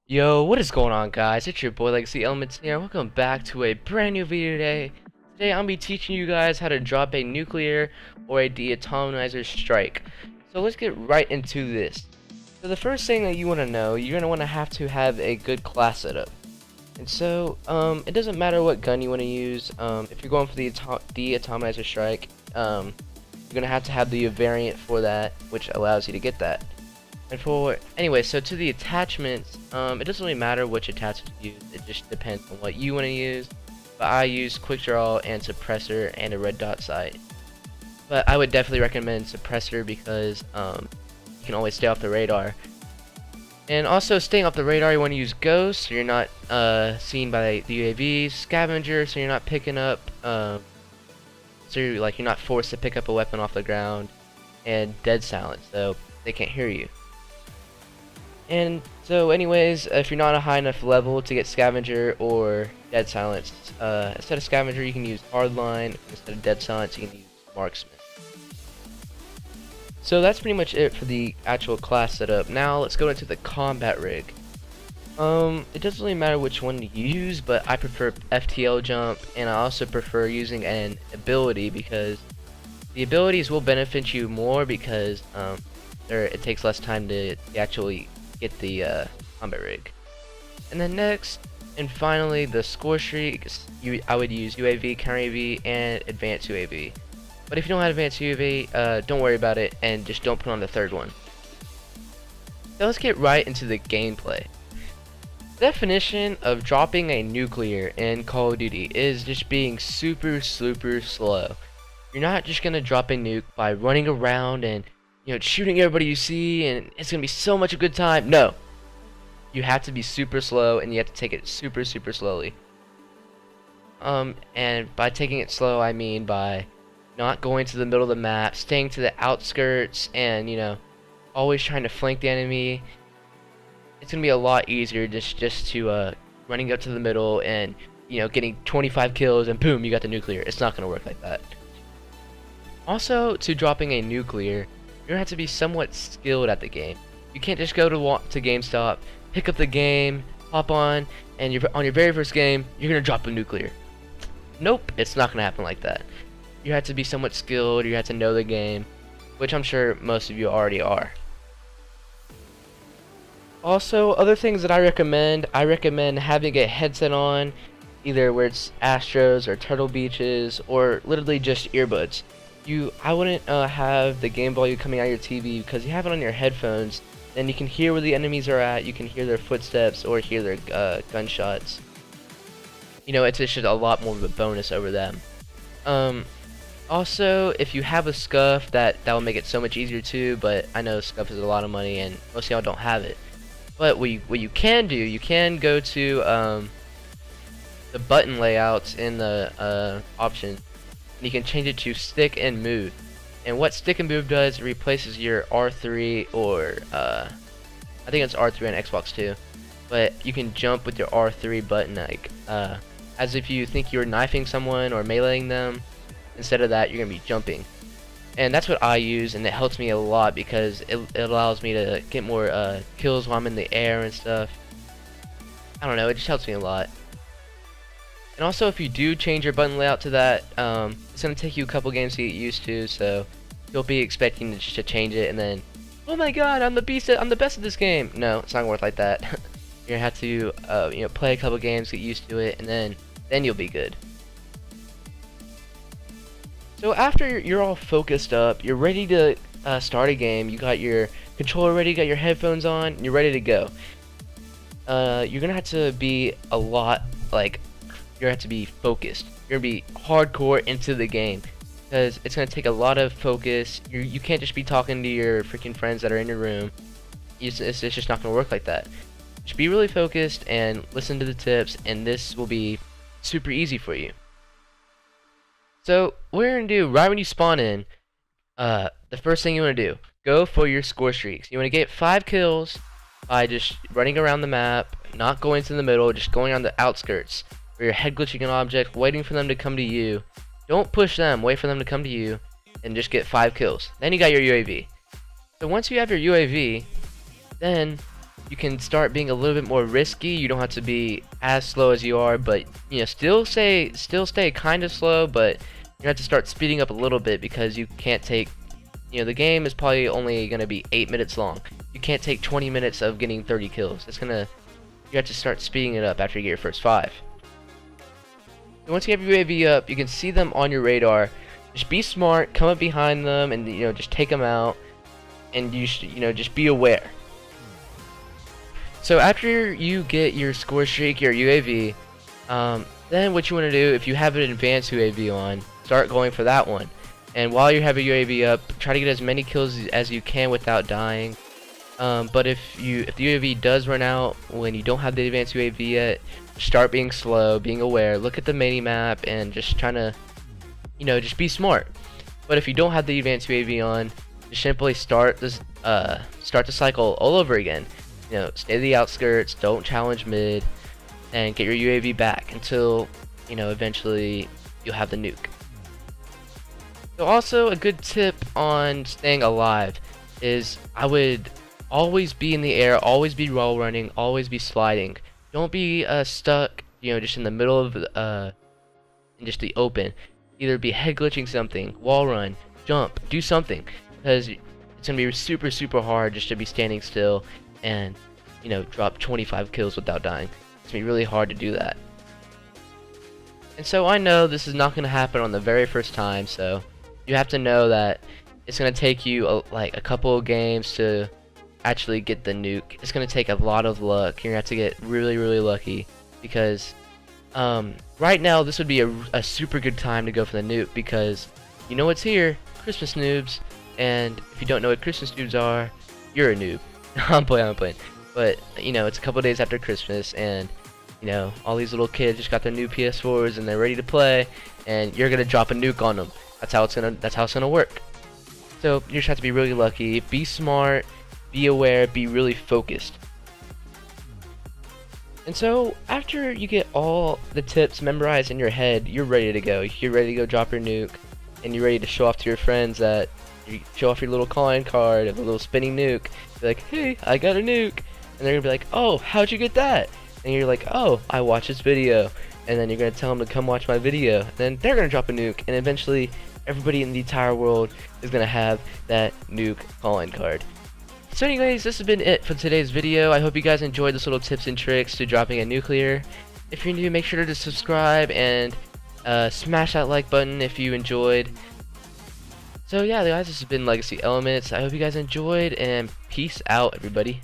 Yo, what is going on, guys? It's your boy Legacy Elements here. Welcome back to a brand new video today. Today I'm gonna be teaching you guys how to drop a nuclear or a deatomizer strike. So let's get right into this. So the first thing that you want to know, you're gonna want to have a good class setup. And so it doesn't matter what gun you want to use. If you're going for the deatomizer strike, you're gonna have to have the variant for that, which allows you to get that. And anyway, so to the attachments, it doesn't really matter which attachment you use, it just depends on what you want to use. But I use quick draw and suppressor and a red dot sight. But I would definitely recommend suppressor because you can always stay off the radar. And also staying off the radar, you want to use ghost so you're not seen by the UAVs, scavenger so you're not picking up, so you're not forced to pick up a weapon off the ground, and dead silence so they can't hear you. And so anyways, if you're not a high enough level to get scavenger or dead silence, instead of scavenger you can use hardline, instead of dead silence you can use marksman. So that's pretty much it for the actual class setup. Now let's go into the combat rig. It doesn't really matter which one you use, but I prefer FTL jump, and I also prefer using an ability because the abilities will benefit you more because it takes less time to actually get the combat rig. And then next and finally the score streaks, I would use UAV, counter UAV, and advanced UAV. But if you don't have advanced UAV, don't worry about it and just don't put on the third one. So let's get right into the gameplay. The definition of dropping a nuclear in Call of Duty is just being super slow. You're not just gonna drop a nuke by running around and shooting everybody you see and it's gonna be so much a good time. No, you have to be super slow and you have to take it super slowly. And by taking it slow I mean by not going to the middle of the map, staying to the outskirts, and always trying to flank the enemy. It's gonna be a lot easier just to running up to the middle and getting 25 kills and boom, you got the nuclear. It's not gonna work like that. Also, to dropping a nuclear, you're gonna have to be somewhat skilled at the game. You can't just go to GameStop, pick up the game, hop on, and on your very first game, you're gonna drop a nuclear. Nope, it's not gonna happen like that. You have to be somewhat skilled, you have to know the game, which I'm sure most of you already are. Also, other things that I recommend having a headset on, either where it's Astros or Turtle Beaches, or literally just earbuds. I wouldn't have the game volume coming out of your TV because you have it on your headphones, then you can hear where the enemies are at, you can hear their footsteps or hear their gunshots. It's just a lot more of a bonus over them. Also, if you have a scuff, that will make it so much easier too, but I know scuff is a lot of money and most of y'all don't have it. But what you can do, you can go to the button layouts in the options. You can change it to stick and move, and what stick and move does, it replaces your R3 or I think it's R3 on Xbox too, but you can jump with your R3 button as if you think you're knifing someone or meleeing them. Instead of that, you're gonna be jumping, and that's what I use, and it helps me a lot because it allows me to get more kills while I'm in the air and stuff. I don't know, it just helps me a lot. And also, if you do change your button layout to that, it's going to take you a couple games to get used to, so you'll be expecting to change it and then, oh my god, I'm the best at this game. No, it's not going to work like that. You're going to have to play a couple games, get used to it, and then you'll be good. So after you're all focused up, you're ready to start a game, you got your controller ready, you got your headphones on, and you're ready to go. You're going to have to be a lot, you're going to have to be focused. You're going to be hardcore into the game because it's going to take a lot of focus. You can't just be talking to your freaking friends that are in your room. It's just not going to work like that. Just be really focused and listen to the tips, and this will be super easy for you. So what you're going to do right when you spawn in, the first thing you want to do, go for your score streaks. You want to get 5 kills by just running around the map, not going to the middle, just going on the outskirts. Or your head glitching an object, waiting for them to come to you. Don't push them, wait for them to come to you, and just get 5 kills. Then you got your UAV. So once you have your UAV, then you can start being a little bit more risky. You don't have to be as slow as you are, but you know, still stay kind of slow, but you have to start speeding up a little bit because you can't take, you know, the game is probably only going to be 8 minutes long. You can't take 20 minutes of getting 30 kills. You have to start speeding it up after you get your first 5. So once you have your UAV up, you can see them on your radar. Just be smart, come up behind them, and you know, just take them out, and you know, just be aware. So after you get your score streak, your UAV, then what you want to do, if you have an advanced UAV on, start going for that one. And while you have a UAV up, try to get as many kills as you can without dying. But if the UAV does run out when you don't have the advanced UAV yet, start being slow, being aware, look at the mini map, and just trying to, you know, just be smart. But if you don't have the advanced UAV on, just simply start the cycle all over again. You know, stay to the outskirts, don't challenge mid, and get your UAV back until, you know, eventually you'll have the nuke. So also a good tip on staying alive is I would always be in the air, always be wall running, always be sliding. Don't be stuck, you know, just in the middle of in just the open. Either be head glitching something, wall run, jump, do something, because it's gonna be super hard just to be standing still and, you know, drop 25 kills without dying. It's gonna be really hard to do that. And so I know this is not gonna happen on the very first time, so you have to know that it's gonna take you like a couple of games to actually get the nuke. It's gonna take a lot of luck. You're gonna have to get really lucky, because right now this would be a super good time to go for the nuke, because you know what's here, Christmas noobs, and if you don't know what Christmas noobs are, you're a noob. I'm playing. But you know, it's a couple days after Christmas, and you know, all these little kids just got their new PS4s and they're ready to play, and you're gonna drop a nuke on them. That's how it's gonna work. So you just have to be really lucky, be smart, be aware, be really focused. And so after you get all the tips memorized in your head, you're ready to go. You're ready to go drop your nuke, and you're ready to show off to your friends that you show off your little calling card of a little spinning nuke. Be like, hey, I got a nuke, and they're gonna be like, oh, how'd you get that? And you're like, oh, I watched this video. And then you're gonna tell them to come watch my video. And then they're gonna drop a nuke, and eventually everybody in the entire world is gonna have that nuke calling card. So anyways, this has been it for today's video. I hope you guys enjoyed this little tips and tricks to dropping a nuclear. If you're new, make sure to subscribe and smash that like button if you enjoyed. So yeah, guys, this has been Legacy Elements. I hope you guys enjoyed, and peace out, everybody.